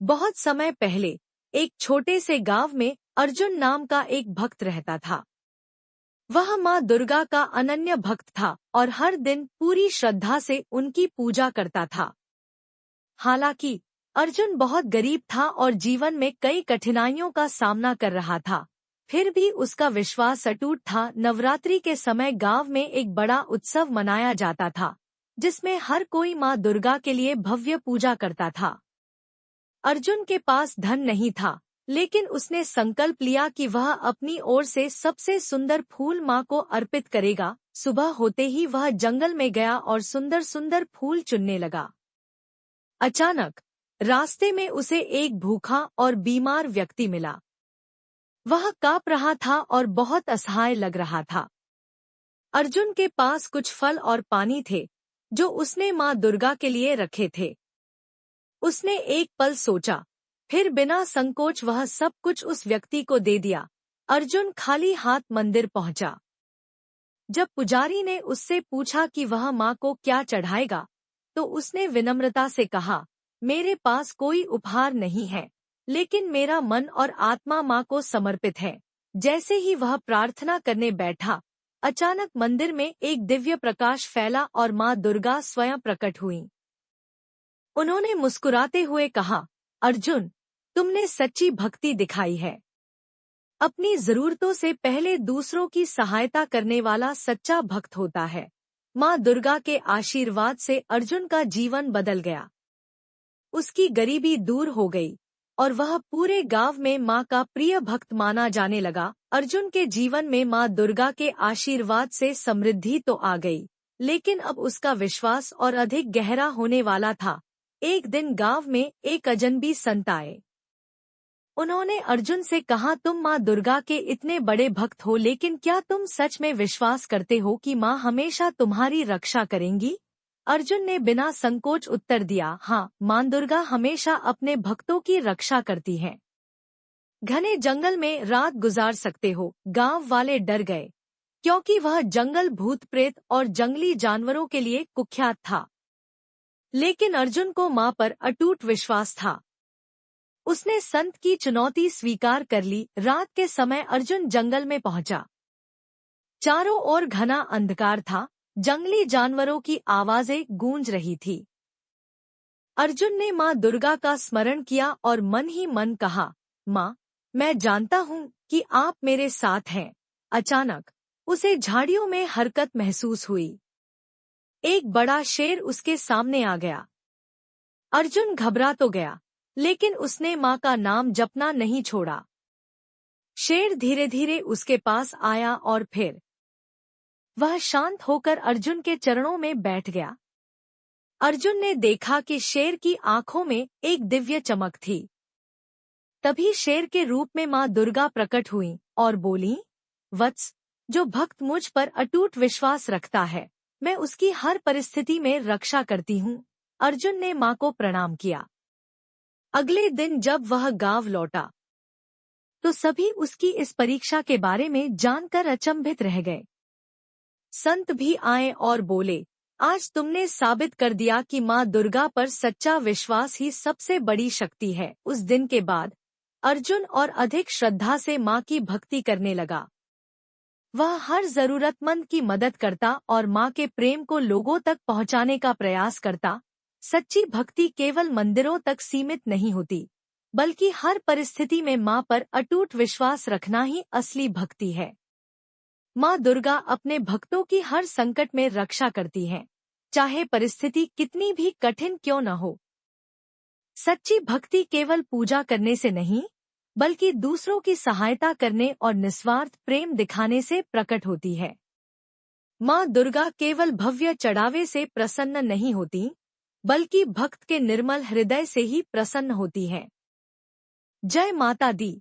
बहुत समय पहले एक छोटे से गांव में अर्जुन नाम का एक भक्त रहता था। वह माँ दुर्गा का अनन्य भक्त था और हर दिन पूरी श्रद्धा से उनकी पूजा करता था। हालांकि अर्जुन बहुत गरीब था और जीवन में कई कठिनाइयों का सामना कर रहा था, फिर भी उसका विश्वास अटूट था। नवरात्रि के समय गांव में एक बड़ा उत्सव मनाया जाता था, जिसमें हर कोई माँ दुर्गा के लिए भव्य पूजा करता था। अर्जुन के पास धन नहीं था, लेकिन उसने संकल्प लिया कि वह अपनी ओर से सबसे सुंदर फूल माँ को अर्पित करेगा। सुबह होते ही वह जंगल में गया और सुंदर सुंदर फूल चुनने लगा। अचानक रास्ते में उसे एक भूखा और बीमार व्यक्ति मिला। वह कांप रहा था और बहुत असहाय लग रहा था। अर्जुन के पास कुछ फल और पानी थे, जो उसने माँ दुर्गा के लिए रखे थे। उसने एक पल सोचा, फिर बिना संकोच वह सब कुछ उस व्यक्ति को दे दिया। अर्जुन खाली हाथ मंदिर पहुंचा। जब पुजारी ने उससे पूछा कि वह माँ को क्या चढ़ाएगा, तो उसने विनम्रता से कहा, मेरे पास कोई उपहार नहीं है, लेकिन मेरा मन और आत्मा माँ को समर्पित है। जैसे ही वह प्रार्थना करने बैठा, अचानक मंदिर में एक दिव्य प्रकाश फैला और माँ दुर्गा स्वयं प्रकट हुई। उन्होंने मुस्कुराते हुए कहा, अर्जुन, तुमने सच्ची भक्ति दिखाई है। अपनी जरूरतों से पहले दूसरों की सहायता करने वाला सच्चा भक्त होता है। माँ दुर्गा के आशीर्वाद से अर्जुन का जीवन बदल गया। उसकी गरीबी दूर हो गई और वह पूरे गांव में माँ का प्रिय भक्त माना जाने लगा। अर्जुन के जीवन में माँ दुर्गा के आशीर्वाद से समृद्धि तो आ गई, लेकिन अब उसका विश्वास और अधिक गहरा होने वाला था। एक दिन गांव में एक अजनबी संत आए। उन्होंने अर्जुन से कहा, तुम माँ दुर्गा के इतने बड़े भक्त हो, लेकिन क्या तुम सच में विश्वास करते हो कि माँ हमेशा तुम्हारी रक्षा करेंगी? अर्जुन ने बिना संकोच उत्तर दिया, हाँ, माँ दुर्गा हमेशा अपने भक्तों की रक्षा करती है। घने जंगल में रात गुजार सकते हो। गांव वाले डर गए, क्योंकि वह जंगल भूत प्रेत और जंगली जानवरों के लिए कुख्यात था। लेकिन अर्जुन को माँ पर अटूट विश्वास था। उसने संत की चुनौती स्वीकार कर ली। रात के समय अर्जुन जंगल में पहुंचा। चारों ओर घना अंधकार था, जंगली जानवरों की आवाजें गूंज रही थी। अर्जुन ने माँ दुर्गा का स्मरण किया और मन ही मन कहा, माँ, मैं जानता हूँ कि आप मेरे साथ हैं। अचानक उसे झाड़ियों में हरकत महसूस हुई। एक बड़ा शेर उसके सामने आ गया। अर्जुन घबरा तो गया, लेकिन उसने माँ का नाम जपना नहीं छोड़ा। शेर धीरे धीरे उसके पास आया और फिर वह शांत होकर अर्जुन के चरणों में बैठ गया। अर्जुन ने देखा कि शेर की आंखों में एक दिव्य चमक थी। तभी शेर के रूप में माँ दुर्गा प्रकट हुई और बोली, वत्स, जो भक्त मुझ पर अटूट विश्वास रखता है, मैं उसकी हर परिस्थिति में रक्षा करती हूँ। अर्जुन ने माँ को प्रणाम किया। अगले दिन जब वह गांव लौटा, तो सभी उसकी इस परीक्षा के बारे में जानकर अचंभित रह गए। संत भी आए और बोले, आज तुमने साबित कर दिया कि माँ दुर्गा पर सच्चा विश्वास ही सबसे बड़ी शक्ति है। उस दिन के बाद अर्जुन और अधिक श्रद्धा से माँ की भक्ति करने लगा। वह हर जरूरतमंद की मदद करता और माँ के प्रेम को लोगों तक पहुँचाने का प्रयास करता। सच्ची भक्ति केवल मंदिरों तक सीमित नहीं होती, बल्कि हर परिस्थिति में माँ पर अटूट विश्वास रखना ही असली भक्ति है। माँ दुर्गा अपने भक्तों की हर संकट में रक्षा करती हैं, चाहे परिस्थिति कितनी भी कठिन क्यों न हो। सच्ची भक्ति केवल पूजा करने से नहीं, बल्कि दूसरों की सहायता करने और निस्वार्थ प्रेम दिखाने से प्रकट होती है। माँ दुर्गा केवल भव्य चढ़ावे से प्रसन्न नहीं होती, बल्कि भक्त के निर्मल हृदय से ही प्रसन्न होती है। जय माता दी।